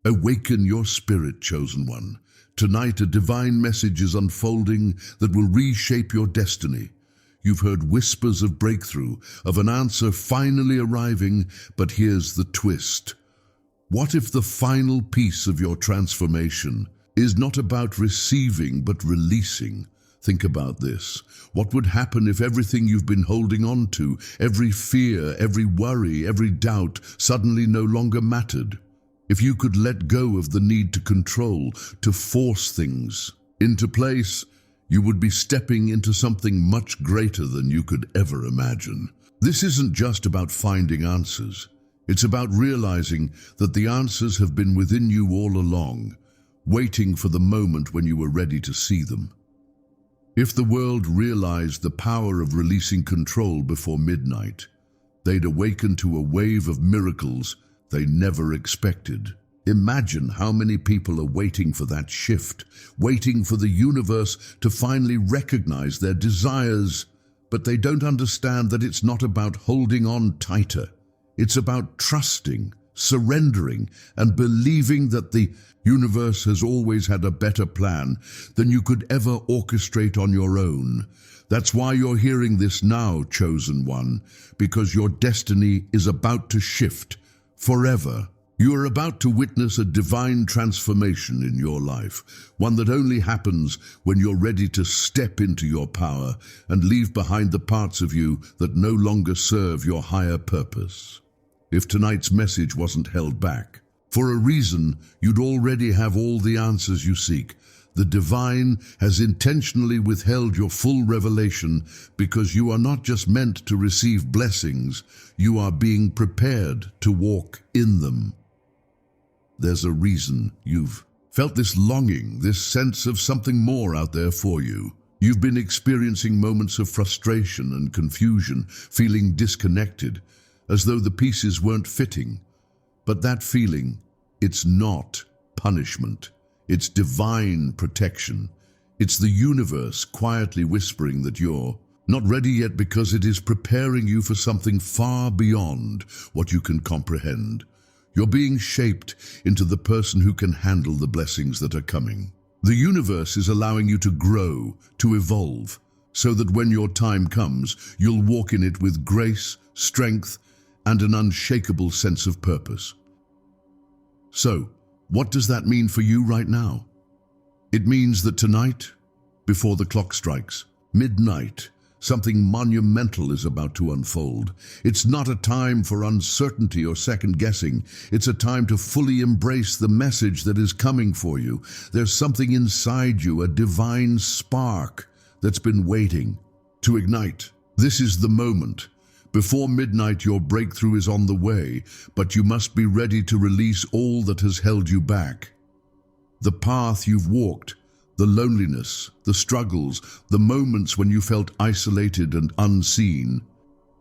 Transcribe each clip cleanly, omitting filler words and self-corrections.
Awaken your spirit, chosen one. Tonight, a divine message is unfolding that will reshape your destiny. You've heard whispers of breakthrough, of an answer finally arriving, but here's the twist. What if the final piece of your transformation is not about receiving but releasing? Think about this. What would happen if everything you've been holding on to, every fear, every worry, every doubt, suddenly no longer mattered? If you could let go of the need to control, to force things into place, you would be stepping into something much greater than you could ever imagine. This isn't just about finding answers. It's about realizing that the answers have been within you all along, waiting for the moment when you were ready to see them. If the world realized the power of releasing control before midnight, they'd awaken to a wave of miracles they never expected. Imagine how many people are waiting for that shift, waiting for the universe to finally recognize their desires, but they don't understand that it's not about holding on tighter. It's about trusting, surrendering, and believing that the universe has always had a better plan than you could ever orchestrate on your own. That's why you're hearing this now, chosen one, because your destiny is about to shift forever. You are about to witness a divine transformation in your life, one that only happens when you're ready to step into your power and leave behind the parts of you that no longer serve your higher purpose. If tonight's message wasn't held back, for a reason, you'd already have all the answers you seek. The divine has intentionally withheld your full revelation because you are not just meant to receive blessings, you are being prepared to walk in them. There's a reason you've felt this longing, this sense of something more out there for you. You've been experiencing moments of frustration and confusion, feeling disconnected, as though the pieces weren't fitting. But that feeling, it's not punishment. It's divine protection. It's the universe quietly whispering that you're not ready yet because it is preparing you for something far beyond what you can comprehend. You're being shaped into the person who can handle the blessings that are coming. The universe is allowing you to grow, to evolve, so that when your time comes, you'll walk in it with grace, strength, and an unshakable sense of purpose. So, what does that mean for you right now? It means that tonight, before the clock strikes midnight, something monumental is about to unfold. It's not a time for uncertainty or second guessing. It's a time to fully embrace the message that is coming for you. There's something inside you, a divine spark that's been waiting to ignite. This is the moment. Before midnight, your breakthrough is on the way, but you must be ready to release all that has held you back. The path you've walked, the loneliness, the struggles, the moments when you felt isolated and unseen,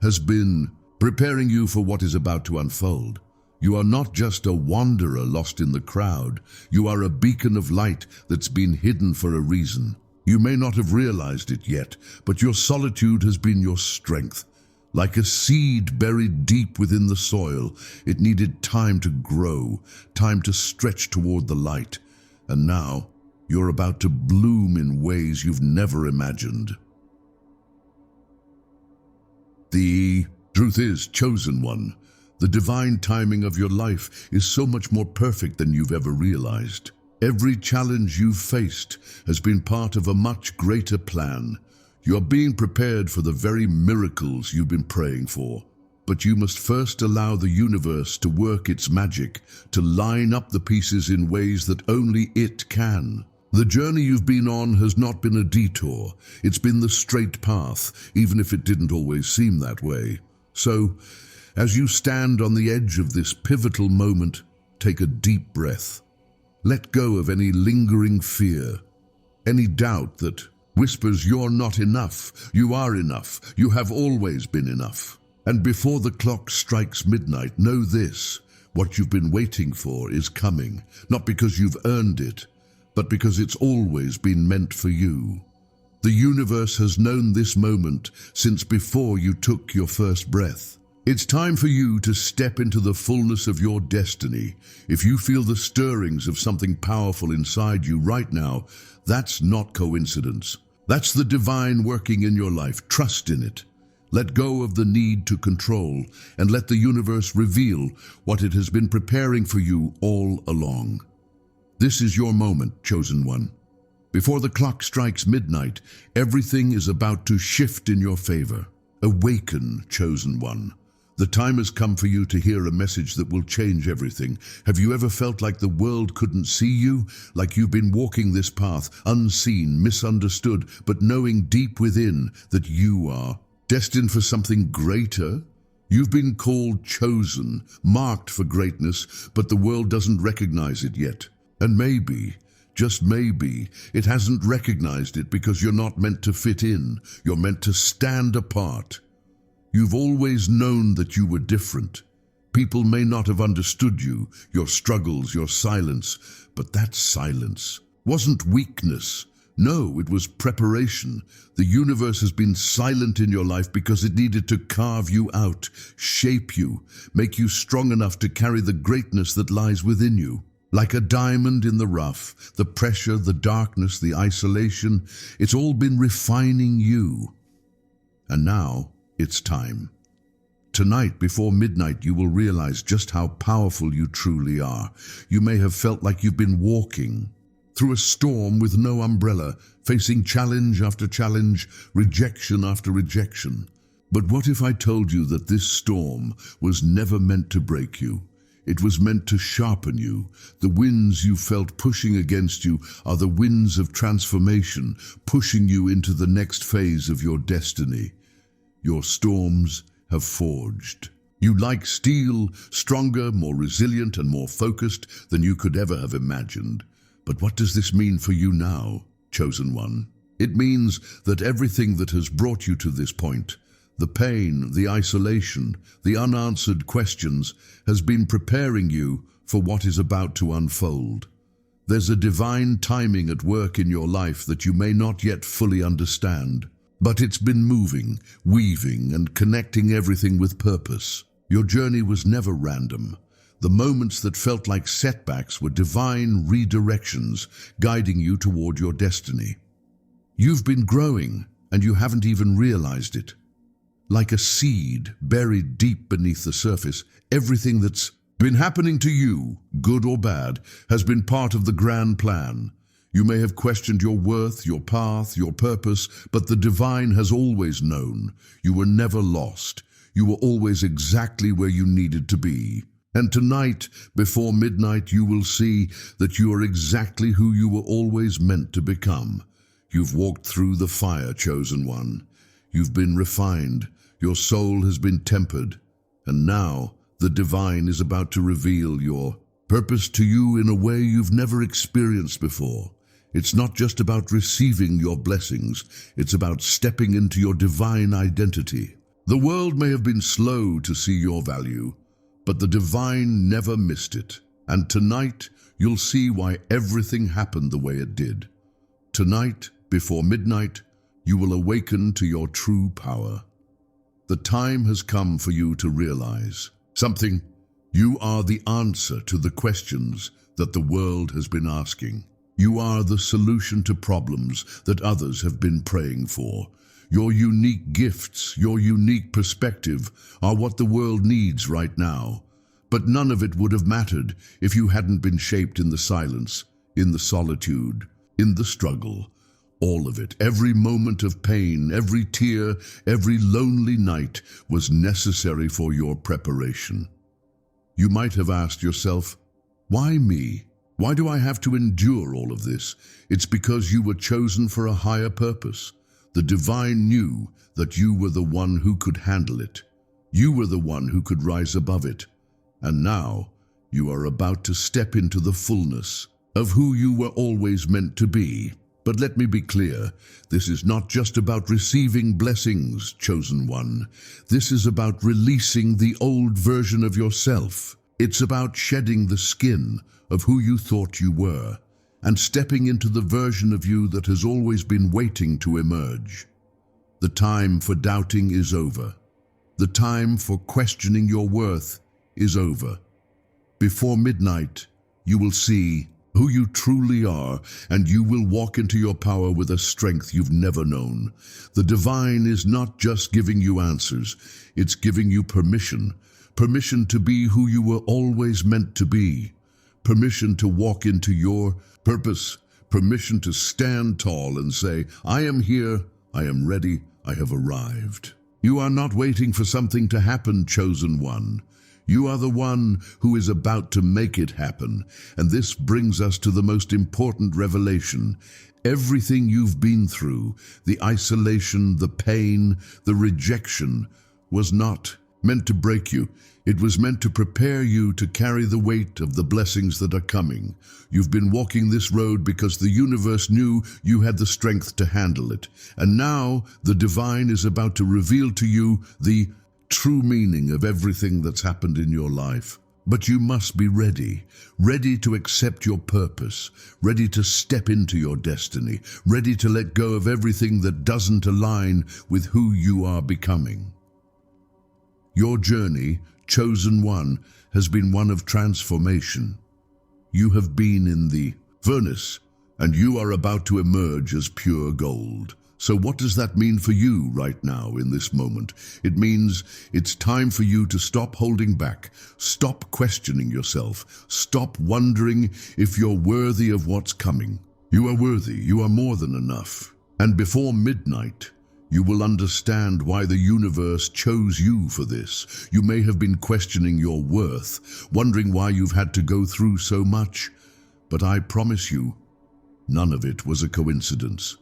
has been preparing you for what is about to unfold. You are not just a wanderer lost in the crowd. You are a beacon of light that's been hidden for a reason. You may not have realized it yet, but your solitude has been your strength. Like a seed buried deep within the soil, it needed time to grow, time to stretch toward the light. And now, you're about to bloom in ways you've never imagined. The truth is, chosen one, the divine timing of your life is so much more perfect than you've ever realized. Every challenge you've faced has been part of a much greater plan. You're being prepared for the very miracles you've been praying for. But you must first allow the universe to work its magic, to line up the pieces in ways that only it can. The journey you've been on has not been a detour. It's been the straight path, even if it didn't always seem that way. So, as you stand on the edge of this pivotal moment, take a deep breath. Let go of any lingering fear, any doubt that whispers you're not enough. You are enough. You have always been enough. And before the clock strikes midnight, know this: what you've been waiting for is coming, not because you've earned it, but because it's always been meant for you. The universe has known this moment since before you took your first breath. It's time for you to step into the fullness of your destiny. If you feel the stirrings of something powerful inside you right now, that's not coincidence. That's the divine working in your life. Trust in it. Let go of the need to control and let the universe reveal what it has been preparing for you all along. This is your moment, chosen one. Before the clock strikes midnight, everything is about to shift in your favor. Awaken, chosen one. The time has come for you to hear a message that will change everything. Have you ever felt like the world couldn't see you? Like you've been walking this path, unseen, misunderstood, but knowing deep within that you are destined for something greater? You've been called chosen, marked for greatness, but the world doesn't recognize it yet. And maybe, just maybe, it hasn't recognized it because you're not meant to fit in. You're meant to stand apart. You've always known that you were different. People may not have understood you, your struggles, your silence, but that silence wasn't weakness. No, it was preparation. The universe has been silent in your life because it needed to carve you out, shape you, make you strong enough to carry the greatness that lies within you. Like a diamond in the rough, the pressure, the darkness, the isolation, it's all been refining you. And now, it's time. Tonight, before midnight, you will realize just how powerful you truly are. You may have felt like you've been walking through a storm with no umbrella, facing challenge after challenge, rejection after rejection. But what if I told you that this storm was never meant to break you? It was meant to sharpen you. The winds you felt pushing against you are the winds of transformation, pushing you into the next phase of your destiny. Your storms have forged you like steel, stronger, more resilient, and more focused than you could ever have imagined. But what does this mean for you now, chosen one? It means that everything that has brought you to this point, the pain, the isolation, the unanswered questions, has been preparing you for what is about to unfold. There's a divine timing at work in your life that you may not yet fully understand. But it's been moving, weaving, and connecting everything with purpose. Your journey was never random. The moments that felt like setbacks were divine redirections, guiding you toward your destiny. You've been growing, and you haven't even realized it. Like a seed buried deep beneath the surface, everything that's been happening to you, good or bad, has been part of the grand plan. You may have questioned your worth, your path, your purpose, but the divine has always known. You were never lost. You were always exactly where you needed to be. And tonight, before midnight, you will see that you are exactly who you were always meant to become. You've walked through the fire, chosen one. You've been refined. Your soul has been tempered. And now, the divine is about to reveal your purpose to you in a way you've never experienced before. It's not just about receiving your blessings, it's about stepping into your divine identity. The world may have been slow to see your value, but the divine never missed it. And tonight, you'll see why everything happened the way it did. Tonight, before midnight, you will awaken to your true power. The time has come for you to realize something. You are the answer to the questions that the world has been asking. You are the solution to problems that others have been praying for. Your unique gifts, your unique perspective are what the world needs right now. But none of it would have mattered if you hadn't been shaped in the silence, in the solitude, in the struggle. All of it, every moment of pain, every tear, every lonely night was necessary for your preparation. You might have asked yourself, why me? Why do I have to endure all of this? It's because you were chosen for a higher purpose. The divine knew that you were the one who could handle it. You were the one who could rise above it. And now, you are about to step into the fullness of who you were always meant to be. But let me be clear, this is not just about receiving blessings, chosen one. This is about releasing the old version of yourself. It's about shedding the skin of who you thought you were and stepping into the version of you that has always been waiting to emerge. The time for doubting is over. The time for questioning your worth is over. Before midnight, you will see who you truly are, and you will walk into your power with a strength you've never known. The divine is not just giving you answers, it's giving you permission. Permission to be who you were always meant to be. Permission to walk into your purpose. Permission to stand tall and say, I am here, I am ready, I have arrived. You are not waiting for something to happen, chosen one. You are the one who is about to make it happen. And this brings us to the most important revelation. Everything you've been through, the isolation, the pain, the rejection, was not meant to break you. It was meant to prepare you to carry the weight of the blessings that are coming. You've been walking this road because the universe knew you had the strength to handle it. And now the divine is about to reveal to you the true meaning of everything that's happened in your life. But you must be ready to accept your purpose, ready to step into your destiny, ready to let go of everything that doesn't align with who you are becoming. Your journey, chosen one, has been one of transformation. You have been in the furnace, and you are about to emerge as pure gold. So what does that mean for you right now in this moment? It means it's time for you to stop holding back, stop questioning yourself, stop wondering if you're worthy of what's coming. You are worthy, you are more than enough. And before midnight, you will understand why the universe chose you for this. You may have been questioning your worth, wondering why you've had to go through so much. But I promise you, none of it was a coincidence.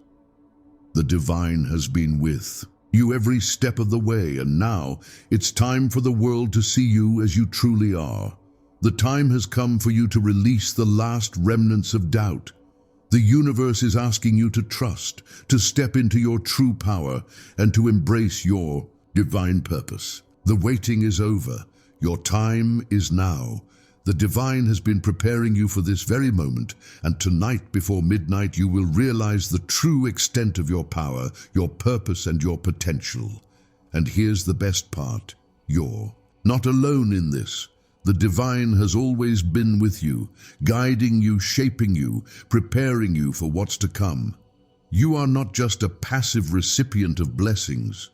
The divine has been with you every step of the way, and now it's time for the world to see you as you truly are. The time has come for you to release the last remnants of doubt. The universe is asking you to trust, to step into your true power, and to embrace your divine purpose. The waiting is over. Your time is now. The divine has been preparing you for this very moment, and tonight before midnight you will realize the true extent of your power, your purpose, and your potential. And here's the best part. You're not alone in this. The divine has always been with you, guiding you, shaping you, preparing you for what's to come. You are not just a passive recipient of blessings.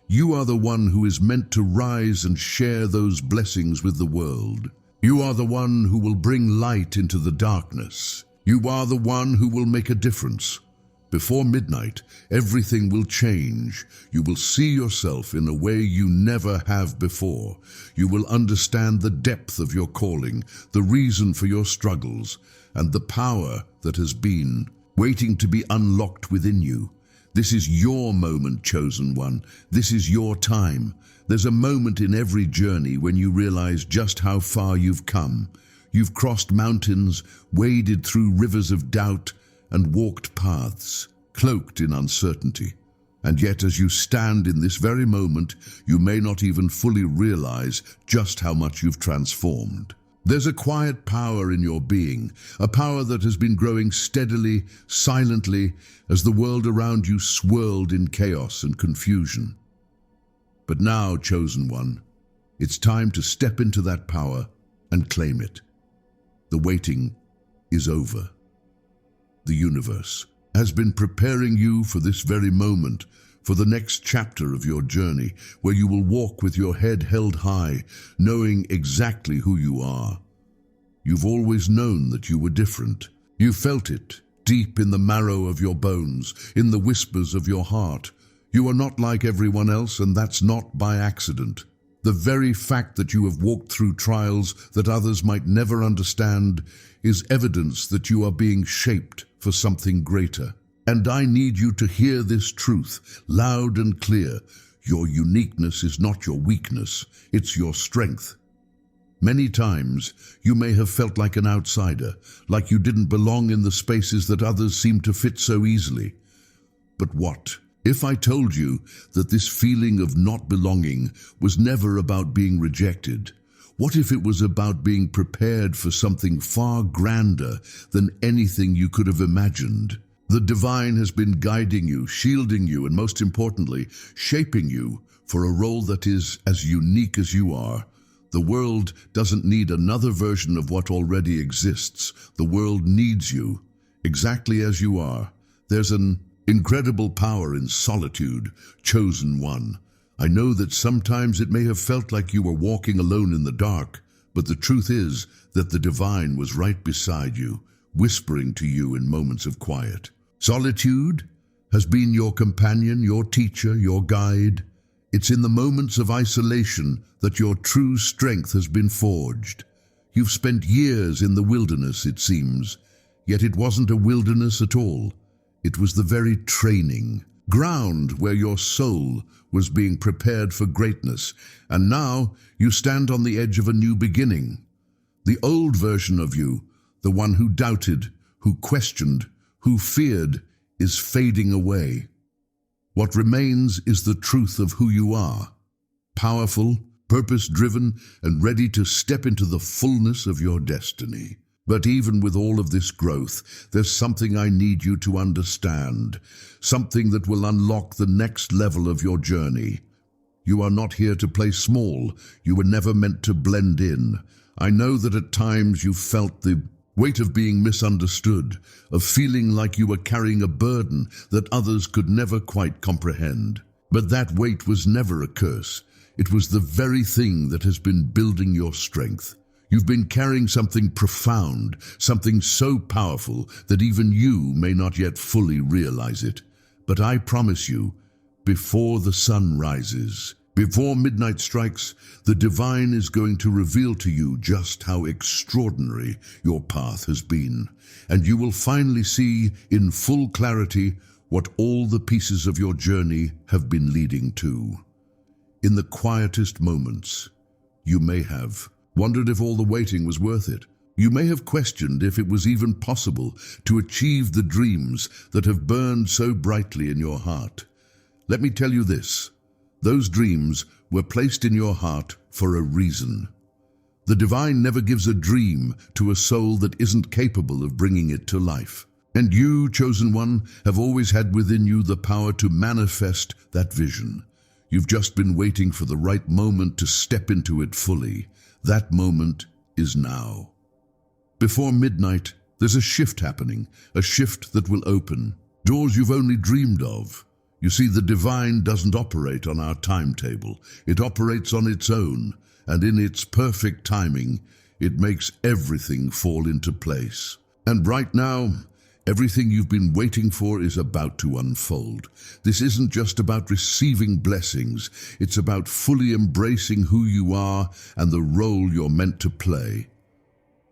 You are the one who is meant to rise and share those blessings with the world. You are the one who will bring light into the darkness. You are the one who will make a difference. Before midnight, everything will change. You will see yourself in a way you never have before. You will understand the depth of your calling, the reason for your struggles, and the power that has been waiting to be unlocked within you. This is your moment, chosen one. This is your time. There's a moment in every journey when you realize just how far you've come. You've crossed mountains, waded through rivers of doubt, and walked paths cloaked in uncertainty. And yet, as you stand in this very moment, you may not even fully realize just how much you've transformed. There's a quiet power in your being, a power that has been growing steadily, silently, as the world around you swirled in chaos and confusion. But now, chosen one, it's time to step into that power and claim it. The waiting is over. The universe has been preparing you for this very moment, for the next chapter of your journey, where you will walk with your head held high, knowing exactly who you are. You've always known that you were different. You felt it deep in the marrow of your bones, in the whispers of your heart. You are not like everyone else, and that's not by accident. The very fact that you have walked through trials that others might never understand is evidence that you are being shaped for something greater. And I need you to hear this truth loud and clear. Your uniqueness is not your weakness, it's your strength. Many times, you may have felt like an outsider, like you didn't belong in the spaces that others seem to fit so easily. But what if I told you that this feeling of not belonging was never about being rejected? What if it was about being prepared for something far grander than anything you could have imagined? The divine has been guiding you, shielding you, and most importantly, shaping you for a role that is as unique as you are. The world doesn't need another version of what already exists. The world needs you, exactly as you are. There's an incredible power in solitude, chosen one. I know that sometimes it may have felt like you were walking alone in the dark, but the truth is that the divine was right beside you, whispering to you in moments of quiet. Solitude has been your companion, your teacher, your guide. It's in the moments of isolation that your true strength has been forged. You've spent years in the wilderness, it seems, yet it wasn't a wilderness at all. It was the very training ground where your soul was being prepared for greatness, and now you stand on the edge of a new beginning. The old version of you, the one who doubted, who questioned, who feared, is fading away. What remains is the truth of who you are, powerful, purpose-driven, and ready to step into the fullness of your destiny. But even with all of this growth, there's something I need you to understand, something that will unlock the next level of your journey. You are not here to play small. You were never meant to blend in. I know that at times you felt the weight of being misunderstood, of feeling like you were carrying a burden that others could never quite comprehend. But that weight was never a curse. It was the very thing that has been building your strength. You've been carrying something profound, something so powerful that even you may not yet fully realize it. But I promise you, before the sun rises, before midnight strikes, the divine is going to reveal to you just how extraordinary your path has been. And you will finally see in full clarity what all the pieces of your journey have been leading to. In the quietest moments, you may have wondered if all the waiting was worth it. You may have questioned if it was even possible to achieve the dreams that have burned so brightly in your heart. Let me tell you this. Those dreams were placed in your heart for a reason. The divine never gives a dream to a soul that isn't capable of bringing it to life. And you, chosen one, have always had within you the power to manifest that vision. You've just been waiting for the right moment to step into it fully. That moment is now. Before midnight, there's a shift happening, a shift that will open doors you've only dreamed of. You see, the divine doesn't operate on our timetable. It operates on its own, and in its perfect timing, it makes everything fall into place. And right now, everything you've been waiting for is about to unfold. This isn't just about receiving blessings. It's about fully embracing who you are and the role you're meant to play.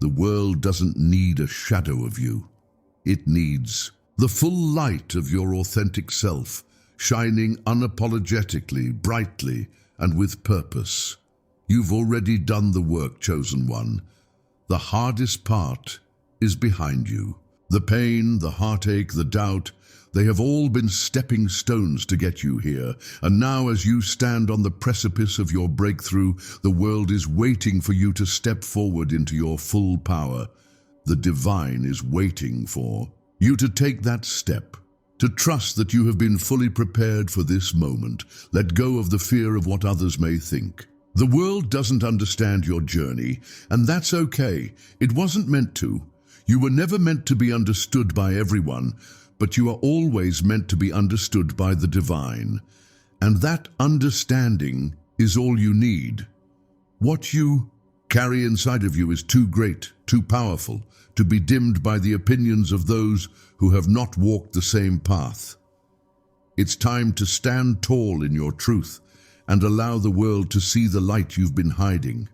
The world doesn't need a shadow of you. It needs the full light of your authentic self, shining unapologetically, brightly, and with purpose. You've already done the work, chosen one. The hardest part is behind you. The pain, the heartache, the doubt, they have all been stepping stones to get you here. And now as you stand on the precipice of your breakthrough, the world is waiting for you to step forward into your full power. The divine is waiting for you to take that step, to trust that you have been fully prepared for this moment. Let go of the fear of what others may think. The world doesn't understand your journey, and that's okay. It wasn't meant to. You were never meant to be understood by everyone, but you are always meant to be understood by the divine. And that understanding is all you need. What you carry inside of you is too great, too powerful, to be dimmed by the opinions of those who have not walked the same path. It's time to stand tall in your truth and allow the world to see the light you've been hiding.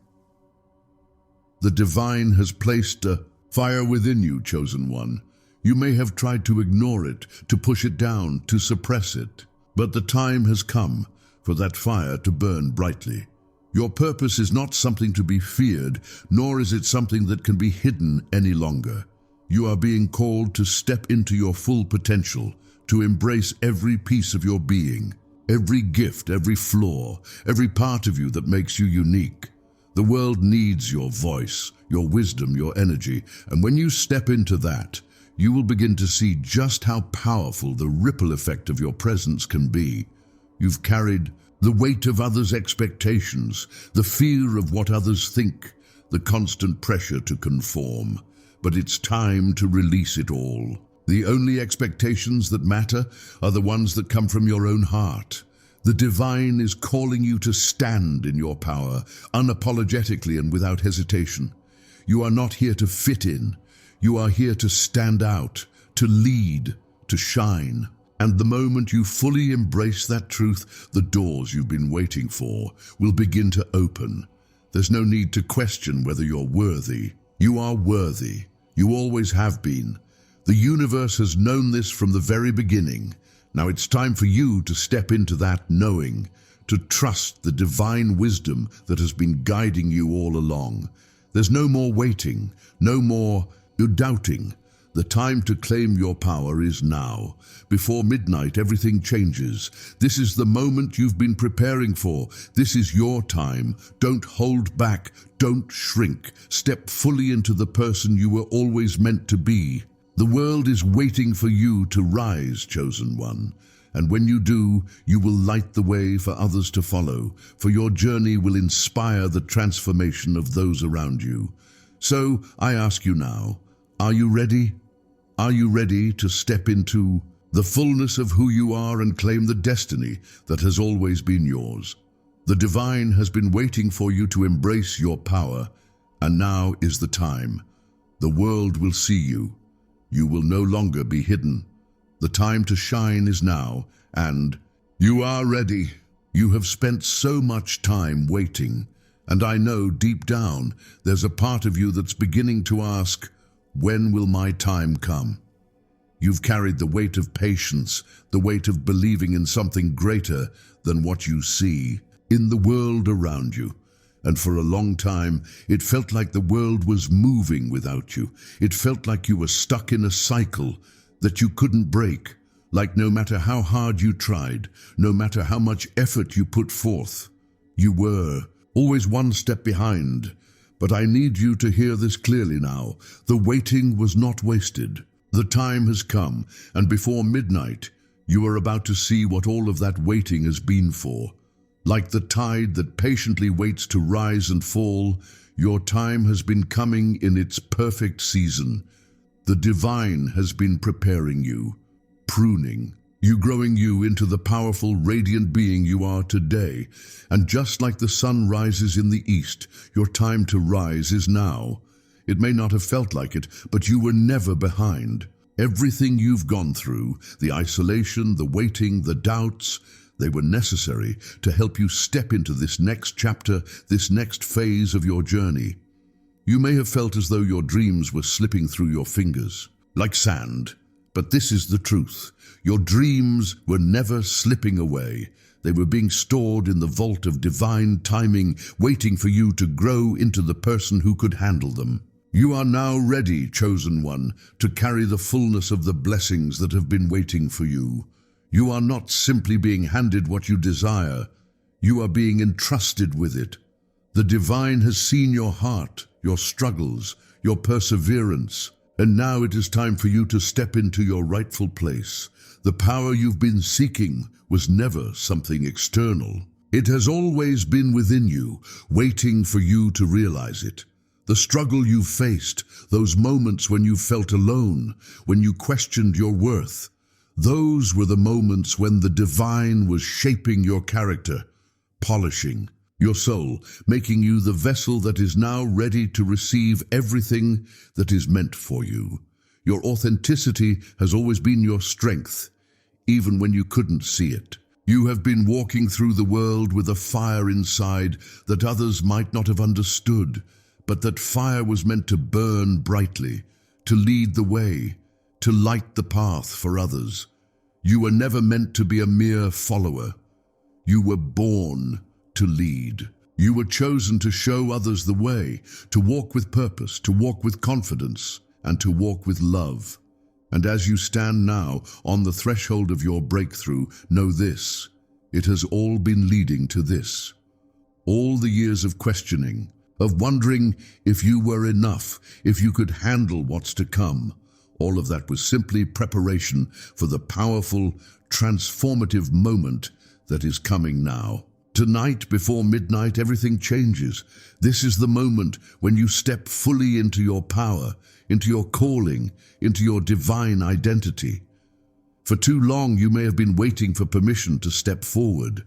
The divine has placed a fire within you, chosen one. You may have tried to ignore it, to push it down, to suppress it. But the time has come for that fire to burn brightly. Your purpose is not something to be feared, nor is it something that can be hidden any longer. You are being called to step into your full potential, to embrace every piece of your being, every gift, every flaw, every part of you that makes you unique. The world needs your voice, your wisdom, your energy, and when you step into that, you will begin to see just how powerful the ripple effect of your presence can be. You've carried The weight of others' expectations, the fear of what others think, the constant pressure to conform. But it's time to release it all. The only expectations that matter are the ones that come from your own heart. The divine is calling you to stand in your power, unapologetically and without hesitation. You are not here to fit in. You are here to stand out, to lead, to shine. And the moment you fully embrace that truth, the doors you've been waiting for will begin to open. There's no need to question whether you're worthy. You are worthy. You always have been. The universe has known this from the very beginning. Now it's time for you to step into that knowing, to trust the divine wisdom that has been guiding you all along. There's no more waiting, no more doubting. The time to claim your power is now. Before midnight, everything changes. This is the moment you've been preparing for. This is your time. Don't hold back. Don't shrink. Step fully into the person you were always meant to be. The world is waiting for you to rise, chosen one. And when you do, you will light the way for others to follow, for your journey will inspire the transformation of those around you. So I ask you now, are you ready? Are you ready to step into the fullness of who you are and claim the destiny that has always been yours? The divine has been waiting for you to embrace your power, and now is the time. The world will see you. You will no longer be hidden. The time to shine is now, and you are ready. You have spent so much time waiting, and I know deep down there's a part of you that's beginning to ask, when will my time come? You've carried the weight of patience, the weight of believing in something greater than what you see in the world around you. And for a long time, it felt like the world was moving without you. It felt like you were stuck in a cycle that you couldn't break, like no matter how hard you tried, no matter how much effort you put forth, you were always one step behind. But I need you to hear this clearly now. The waiting was not wasted. The time has come, and before midnight, you are about to see what all of that waiting has been for. Like the tide that patiently waits to rise and fall, your time has been coming in its perfect season. The divine has been preparing you, pruning you, growing you into the powerful, radiant being you are today. And just like the sun rises in the east, your time to rise is now. It may not have felt like it, but you were never behind. Everything you've gone through, the isolation, the waiting, the doubts, they were necessary to help you step into this next chapter, this next phase of your journey. You may have felt as though your dreams were slipping through your fingers, like sand. But this is the truth. Your dreams were never slipping away. They were being stored in the vault of divine timing, waiting for you to grow into the person who could handle them. You are now ready, chosen one, to carry the fullness of the blessings that have been waiting for you. You are not simply being handed what you desire. You are being entrusted with it. The divine has seen your heart, your struggles, your perseverance, and now it is time for you to step into your rightful place. The power you've been seeking was never something external. It has always been within you, waiting for you to realize it. The struggle you've faced, those moments when you felt alone, when you questioned your worth, those were the moments when the divine was shaping your character, polishing your soul, making you the vessel that is now ready to receive everything that is meant for you. Your authenticity has always been your strength, even when you couldn't see it. You have been walking through the world with a fire inside that others might not have understood, but that fire was meant to burn brightly, to lead the way, to light the path for others. You were never meant to be a mere follower. You were born to lead. You were chosen to show others the way, to walk with purpose, to walk with confidence, and to walk with love. And as you stand now on the threshold of your breakthrough, know this: it has all been leading to this. All the years of questioning, of wondering if you were enough, if you could handle what's to come, all of that was simply preparation for the powerful, transformative moment that is coming now. Tonight, before midnight, everything changes. This is the moment when you step fully into your power, into your calling, into your divine identity. For too long, you may have been waiting for permission to step forward.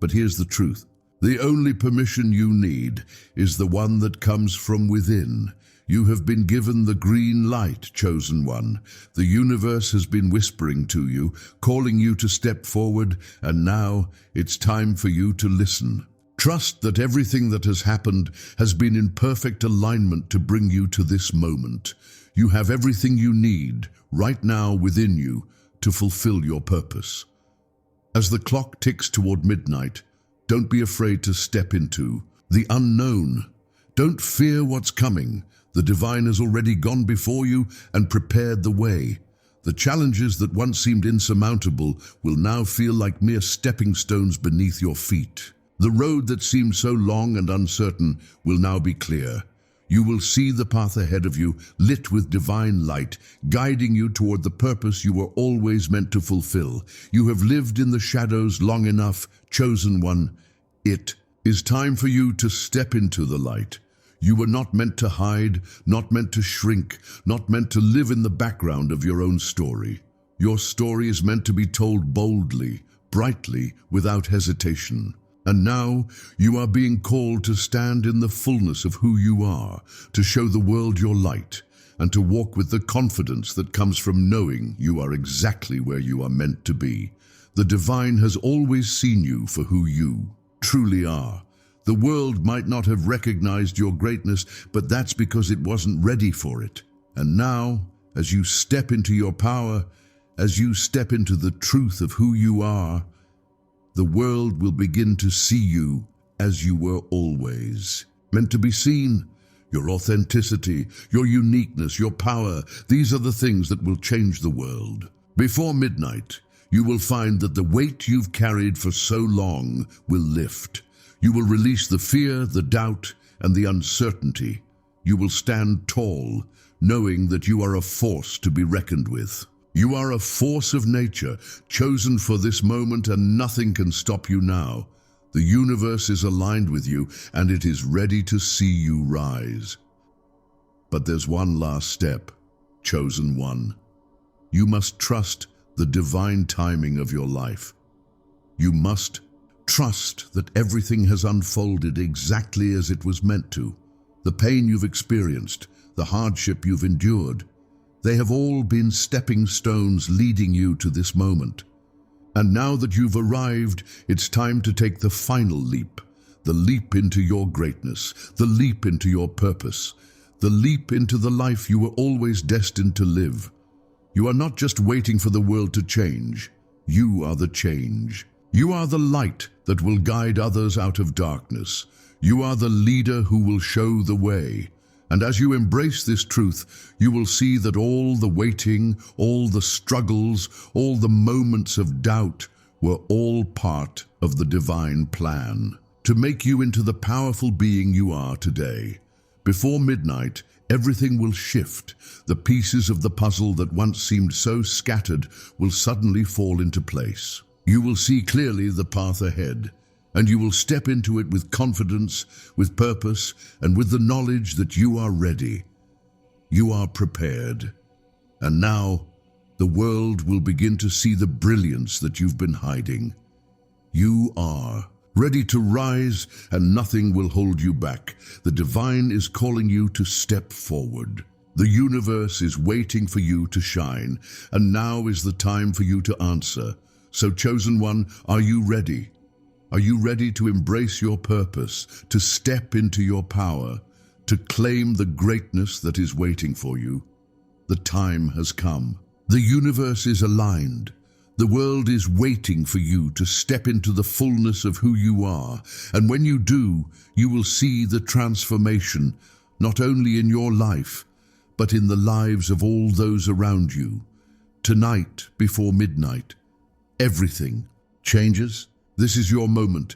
But here's the truth. The only permission you need is the one that comes from within. You have been given the green light, chosen one. The universe has been whispering to you, calling you to step forward, and now it's time for you to listen. Trust that everything that has happened has been in perfect alignment to bring you to this moment. You have everything you need right now within you to fulfill your purpose. As the clock ticks toward midnight, don't be afraid to step into the unknown. Don't fear what's coming. The divine has already gone before you and prepared the way. The challenges that once seemed insurmountable will now feel like mere stepping stones beneath your feet. The road that seemed so long and uncertain will now be clear. You will see the path ahead of you, lit with divine light, guiding you toward the purpose you were always meant to fulfill. You have lived in the shadows long enough, chosen one. It is time for you to step into the light. You were not meant to hide, not meant to shrink, not meant to live in the background of your own story. Your story is meant to be told boldly, brightly, without hesitation. And now you are being called to stand in the fullness of who you are, to show the world your light, and to walk with the confidence that comes from knowing you are exactly where you are meant to be. The divine has always seen you for who you truly are. The world might not have recognized your greatness, but that's because it wasn't ready for it. And now, as you step into your power, as you step into the truth of who you are, the world will begin to see you as you were always meant to be seen. Your authenticity, your uniqueness, your power, these are the things that will change the world. Before midnight, you will find that the weight you've carried for so long will lift. You will release the fear, the doubt, and the uncertainty. You will stand tall, knowing that you are a force to be reckoned with. You are a force of nature, chosen for this moment, and nothing can stop you now. The universe is aligned with you, and it is ready to see you rise. But there's one last step, chosen one. You must trust the divine timing of your life. You must trust that everything has unfolded exactly as it was meant to. The pain you've experienced, the hardship you've endured, they have all been stepping stones leading you to this moment. And now that you've arrived, it's time to take the final leap. The leap into your greatness, the leap into your purpose, the leap into the life you were always destined to live. You are not just waiting for the world to change. You are the change. You are the light that will guide others out of darkness. You are the leader who will show the way. And as you embrace this truth, you will see that all the waiting, all the struggles, all the moments of doubt were all part of the divine plan to make you into the powerful being you are today. Before midnight, everything will shift. The pieces of the puzzle that once seemed so scattered will suddenly fall into place. You will see clearly the path ahead, and you will step into it with confidence, with purpose, and with the knowledge that you are ready. You are prepared. And now, the world will begin to see the brilliance that you've been hiding. You are ready to rise, and nothing will hold you back. The divine is calling you to step forward. The universe is waiting for you to shine, and now is the time for you to answer. So, chosen one, are you ready? Are you ready to embrace your purpose, to step into your power, to claim the greatness that is waiting for you? The time has come. The universe is aligned. The world is waiting for you to step into the fullness of who you are. And when you do, you will see the transformation, not only in your life, but in the lives of all those around you. Tonight, before midnight, everything changes. This is your moment.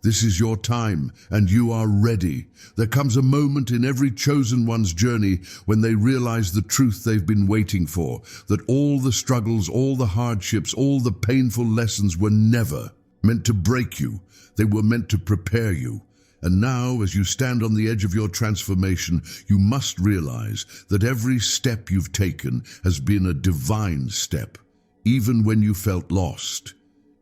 This is your time, and you are ready. There comes a moment in every chosen one's journey when they realize the truth they've been waiting for, that all the struggles, all the hardships, all the painful lessons were never meant to break you. They were meant to prepare you. And now, as you stand on the edge of your transformation, you must realize that every step you've taken has been a divine step, even when you felt lost,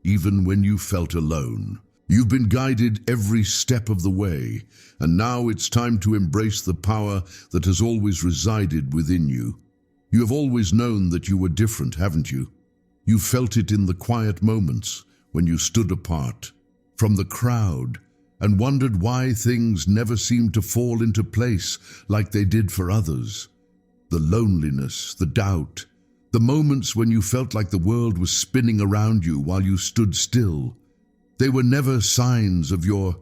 even when you felt alone. You've been guided every step of the way, and now it's time to embrace the power that has always resided within you. You have always known that you were different, haven't you? You felt it in the quiet moments when you stood apart from the crowd and wondered why things never seemed to fall into place like they did for others. The loneliness, the doubt, the moments when you felt like the world was spinning around you while you stood still. They were never signs of your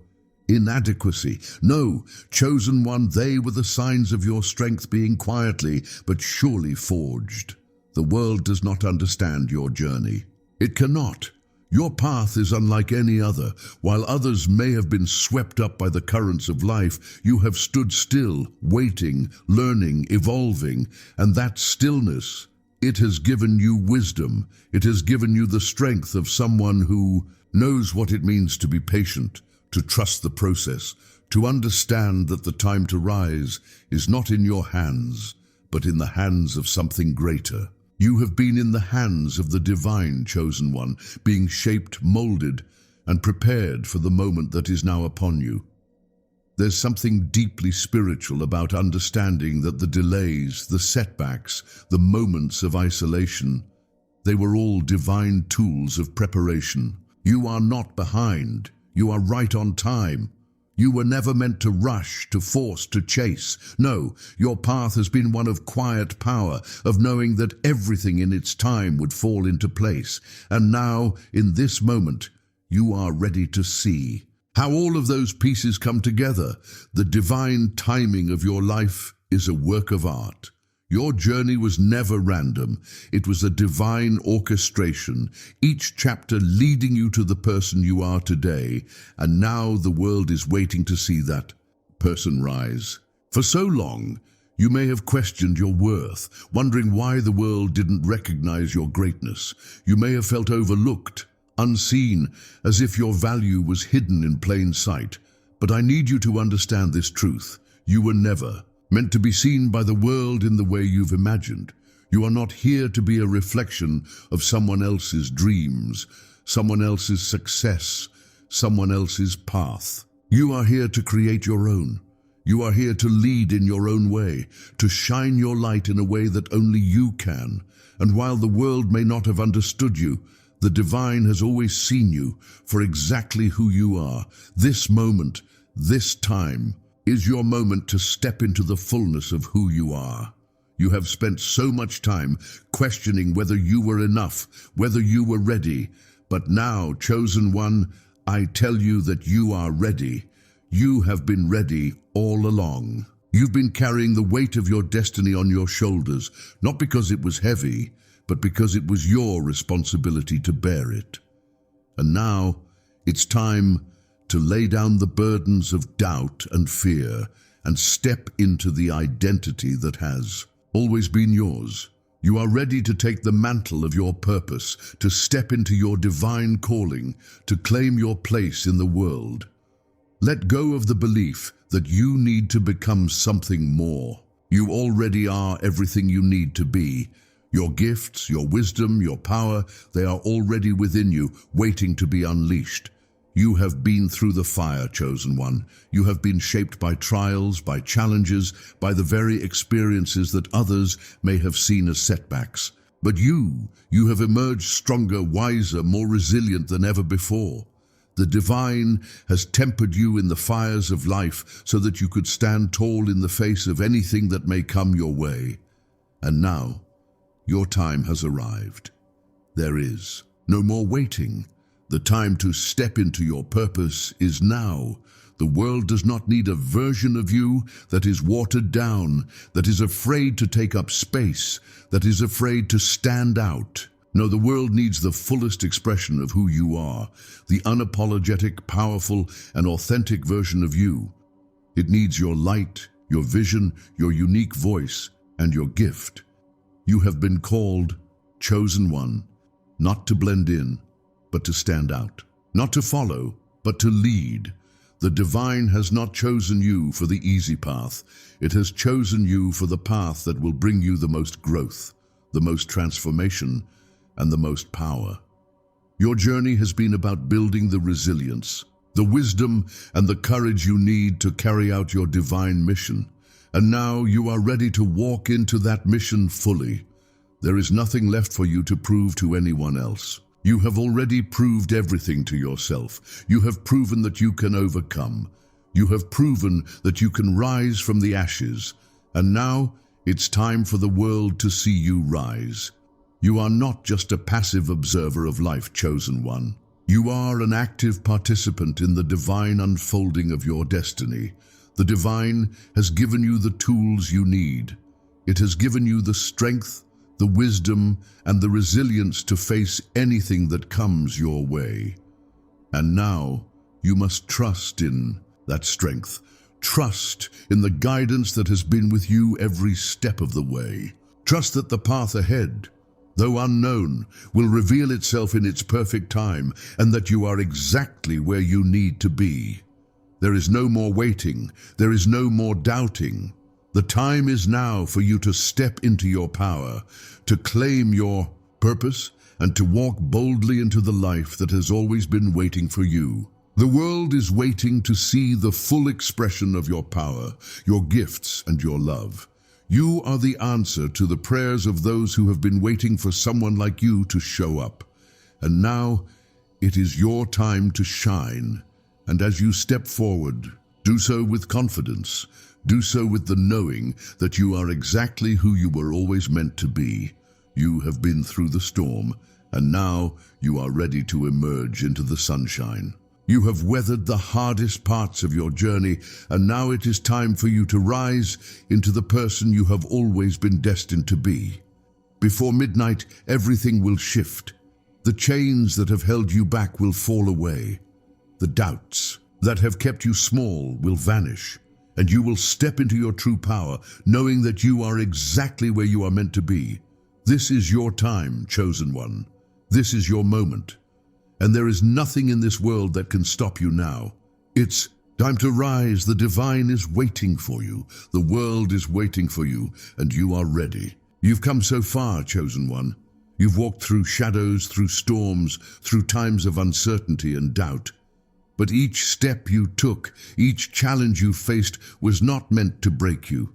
inadequacy. No, chosen one, they were the signs of your strength being quietly but surely forged. The world does not understand your journey. It cannot. Your path is unlike any other. While others may have been swept up by the currents of life, you have stood still, waiting, learning, evolving, and that stillness, it has given you wisdom. It has given you the strength of someone who knows what it means to be patient, to trust the process, to understand that the time to rise is not in your hands, but in the hands of something greater. You have been in the hands of the divine chosen one, being shaped, molded, and prepared for the moment that is now upon you. There's something deeply spiritual about understanding that the delays, the setbacks, the moments of isolation, they were all divine tools of preparation. You are not behind. You are right on time. You were never meant to rush, to force, to chase. No, your path has been one of quiet power, of knowing that everything in its time would fall into place. And now, in this moment, you are ready to see how all of those pieces come together. The divine timing of your life is a work of art. Your journey was never random. It was a divine orchestration, each chapter leading you to the person you are today. And now the world is waiting to see that person rise. For so long, you may have questioned your worth, wondering why the world didn't recognize your greatness. You may have felt overlooked, unseen, as if your value was hidden in plain sight. But I need you to understand this truth. You were never meant to be seen by the world in the way you've imagined. You are not here to be a reflection of someone else's dreams, someone else's success, someone else's path. You are here to create your own. You are here to lead in your own way, to shine your light in a way that only you can. And while the world may not have understood you, the divine has always seen you for exactly who you are. This moment, this time, is your moment to step into the fullness of who you are. You have spent so much time questioning whether you were enough, whether you were ready. But now, chosen one, I tell you that you are ready. You have been ready all along. You've been carrying the weight of your destiny on your shoulders, not because it was heavy, but because it was your responsibility to bear it. And now, it's time to lay down the burdens of doubt and fear and step into the identity that has always been yours. You are ready to take the mantle of your purpose, to step into your divine calling, to claim your place in the world. Let go of the belief that you need to become something more. You already are everything you need to be. Your gifts, your wisdom, your power, they are already within you, waiting to be unleashed. You have been through the fire, chosen one. You have been shaped by trials, by challenges, by the very experiences that others may have seen as setbacks. But you have emerged stronger, wiser, more resilient than ever before. The divine has tempered you in the fires of life so that you could stand tall in the face of anything that may come your way. And now, your time has arrived. There is no more waiting. The time to step into your purpose is now. The world does not need a version of you that is watered down, that is afraid to take up space, that is afraid to stand out. No, the world needs the fullest expression of who you are, the unapologetic, powerful, and authentic version of you. It needs your light, your vision, your unique voice, and your gift. You have been called, chosen one, not to blend in, but to stand out. not to follow, but to lead. The divine has not chosen you for the easy path. It has chosen you for the path that will bring you the most growth, the most transformation, and the most power. Your journey has been about building the resilience, the wisdom, and the courage you need to carry out your divine mission. And now you are ready to walk into that mission fully. There is nothing left for you to prove to anyone else. You have already proved everything to yourself. You have proven that you can overcome. You have proven that you can rise from the ashes. And now it's time for the world to see you rise. You are not just a passive observer of life, chosen one. You are an active participant in the divine unfolding of your destiny. The divine has given you the tools you need. It has given you the strength, the wisdom, and the resilience to face anything that comes your way. And now you must trust in that strength. Trust in the guidance that has been with you every step of the way. Trust that the path ahead, though unknown, will reveal itself in its perfect time, and that you are exactly where you need to be. There is no more waiting. There is no more doubting. The time is now for you to step into your power, to claim your purpose, and to walk boldly into the life that has always been waiting for you. The world is waiting to see the full expression of your power, your gifts, and your love. You are the answer to the prayers of those who have been waiting for someone like you to show up. And now it is your time to shine. And as you step forward, do so with confidence. Do so with the knowing that you are exactly who you were always meant to be. You have been through the storm, and now you are ready to emerge into the sunshine. You have weathered the hardest parts of your journey, and now it is time for you to rise into the person you have always been destined to be. Before midnight, everything will shift. The chains that have held you back will fall away. The doubts that have kept you small will vanish, and you will step into your true power, knowing that you are exactly where you are meant to be. This is your time, chosen one. This is your moment. And there is nothing in this world that can stop you now. It's time to rise. The divine is waiting for you. The world is waiting for you, and you are ready. You've come so far, chosen one. You've walked through shadows, through storms, through times of uncertainty and doubt. But each step you took, each challenge you faced was not meant to break you.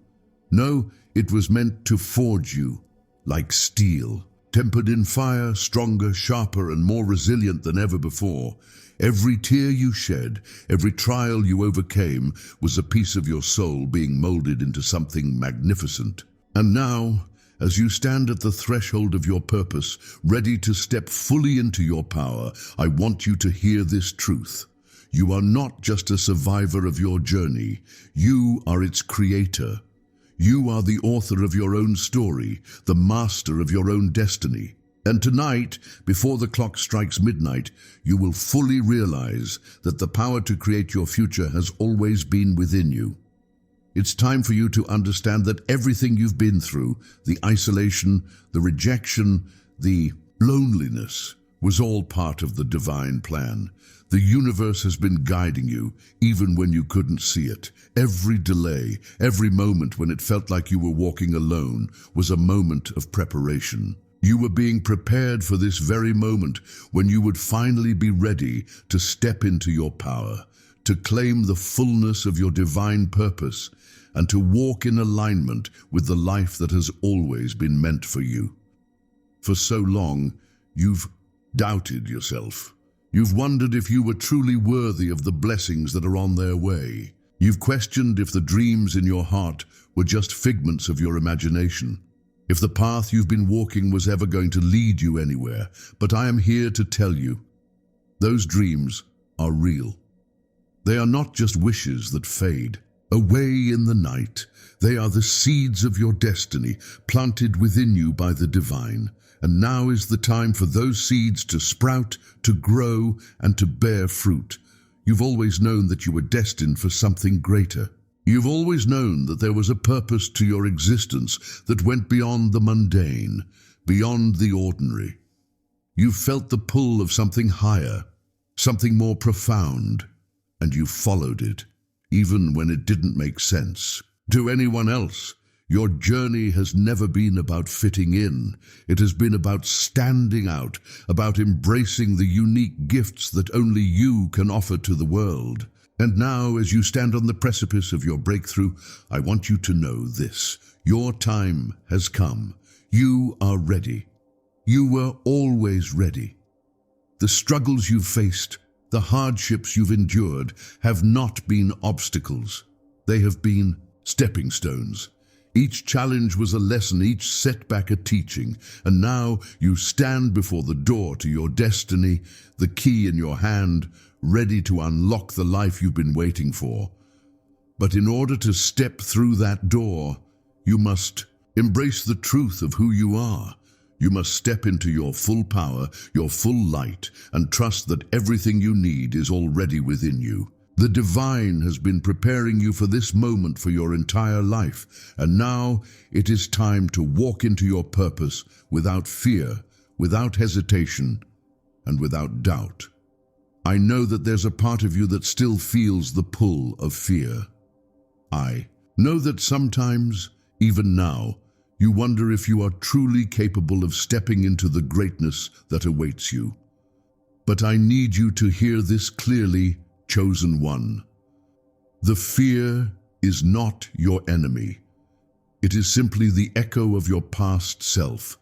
No, it was meant to forge you, like steel, tempered in fire, stronger, sharper, and more resilient than ever before. Every tear you shed, every trial you overcame, was a piece of your soul being molded into something magnificent. And now, as you stand at the threshold of your purpose, ready to step fully into your power, I want you to hear this truth. You are not just a survivor of your journey. You are its creator. You are the author of your own story, the master of your own destiny. And tonight, before the clock strikes midnight, you will fully realize that the power to create your future has always been within you. It's time for you to understand that everything you've been through, the isolation, the rejection, the loneliness, was all part of the divine plan. The universe has been guiding you, even when you couldn't see it. Every delay, every moment when it felt like you were walking alone, was a moment of preparation. You were being prepared for this very moment when you would finally be ready to step into your power, to claim the fullness of your divine purpose, and to walk in alignment with the life that has always been meant for you. For so long, you've doubted yourself. You've wondered if you were truly worthy of the blessings that are on their way. You've questioned if the dreams in your heart were just figments of your imagination, if the path you've been walking was ever going to lead you anywhere. But I am here to tell you, those dreams are real. They are not just wishes that fade away in the night. They are the seeds of your destiny, planted within you by the divine. And now is the time for those seeds to sprout, to grow, and to bear fruit. You've always known that you were destined for something greater. You've always known that there was a purpose to your existence that went beyond the mundane, beyond the ordinary. You've felt the pull of something higher, something more profound, and you followed it, even when it didn't make sense to anyone else. Your journey has never been about fitting in. It has been about standing out, about embracing the unique gifts that only you can offer to the world. And now, as you stand on the precipice of your breakthrough, I want you to know this: your time has come. You are ready. You were always ready. The struggles you've faced, the hardships you've endured, have not been obstacles. They have been stepping stones. Each challenge was a lesson, each setback a teaching, and now you stand before the door to your destiny, the key in your hand, ready to unlock the life you've been waiting for. But in order to step through that door, you must embrace the truth of who you are. You must step into your full power, your full light, and trust that everything you need is already within you. The divine has been preparing you for this moment for your entire life, and now it is time to walk into your purpose without fear, without hesitation, and without doubt. I know that there's a part of you that still feels the pull of fear. I know that sometimes, even now, you wonder if you are truly capable of stepping into the greatness that awaits you. But I need you to hear this clearly, chosen one. The fear is not your enemy. It is simply the echo of your past self,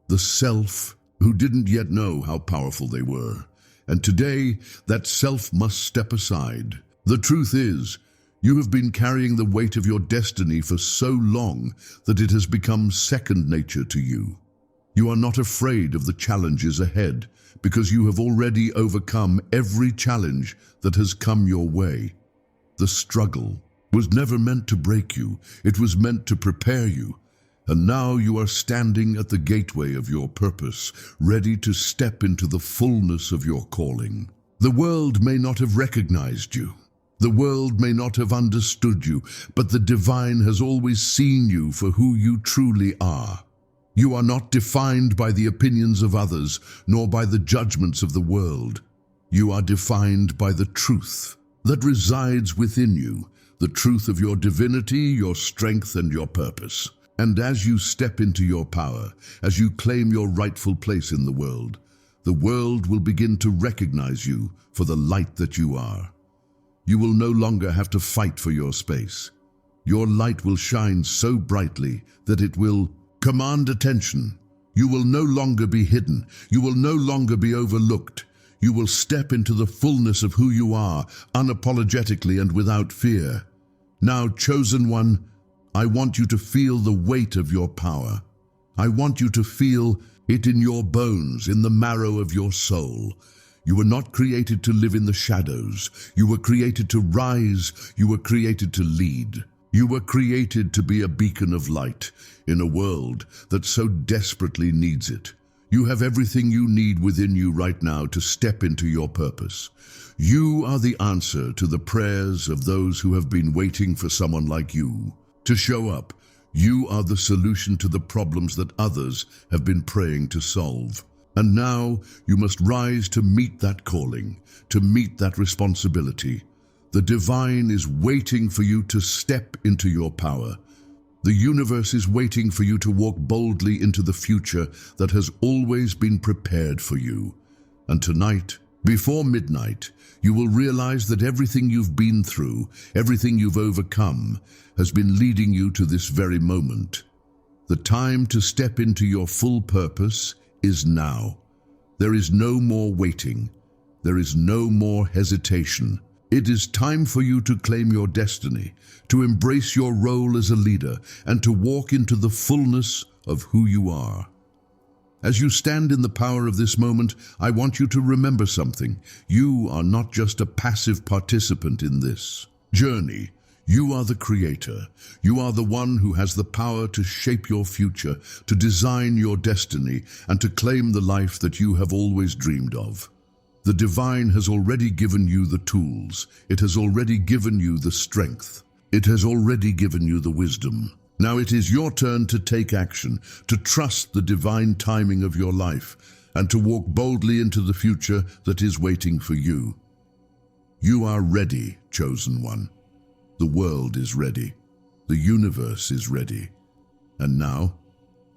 the self who didn't yet know how powerful they were. And today, that self must step aside. The truth is, you have been carrying the weight of your destiny for so long that it has become second nature to you. You are not afraid of the challenges ahead because you have already overcome every challenge that has come your way. The struggle was never meant to break you. It was meant to prepare you. And now you are standing at the gateway of your purpose, ready to step into the fullness of your calling. The world may not have recognized you. The world may not have understood you, but the divine has always seen you for who you truly are. You are not defined by the opinions of others, nor by the judgments of the world. You are defined by the truth that resides within you, the truth of your divinity, your strength, and your purpose. And as you step into your power, as you claim your rightful place in the world will begin to recognize you for the light that you are. You will no longer have to fight for your space. Your light will shine so brightly that it will command attention. You will no longer be hidden. You will no longer be overlooked. You will step into the fullness of who you are, unapologetically and without fear. Now, chosen one, I want you to feel the weight of your power. I want you to feel it in your bones, in the marrow of your soul. You were not created to live in the shadows. You were created to rise. You were created to lead. You were created to be a beacon of light in a world that so desperately needs it. You have everything you need within you right now to step into your purpose. You are the answer to the prayers of those who have been waiting for someone like you to show up. You are the solution to the problems that others have been praying to solve. And now you must rise to meet that calling, to meet that responsibility. The divine is waiting for you to step into your power. The universe is waiting for you to walk boldly into the future that has always been prepared for you. And tonight, before midnight, you will realize that everything you've been through, everything you've overcome, has been leading you to this very moment. The time to step into your full purpose is now. There is no more waiting. There is no more hesitation. It is time for you to claim your destiny, to embrace your role as a leader, and to walk into the fullness of who you are. As you stand in the power of this moment, I want you to remember something. You are not just a passive participant in this journey. You are the creator. You are the one who has the power to shape your future, to design your destiny, and to claim the life that you have always dreamed of. The divine has already given you the tools. It has already given you the strength. It has already given you the wisdom. Now it is your turn to take action, to trust the divine timing of your life, and to walk boldly into the future that is waiting for you. You are ready, chosen one. The world is ready. The universe is ready. And now,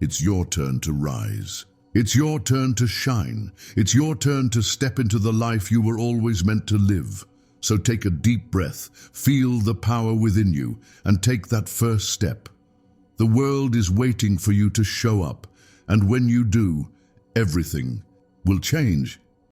it's your turn to rise. It's your turn to shine. It's your turn to step into the life you were always meant to live. So take a deep breath, feel the power within you, and take that first step. The world is waiting for you to show up, and when you do, everything will change.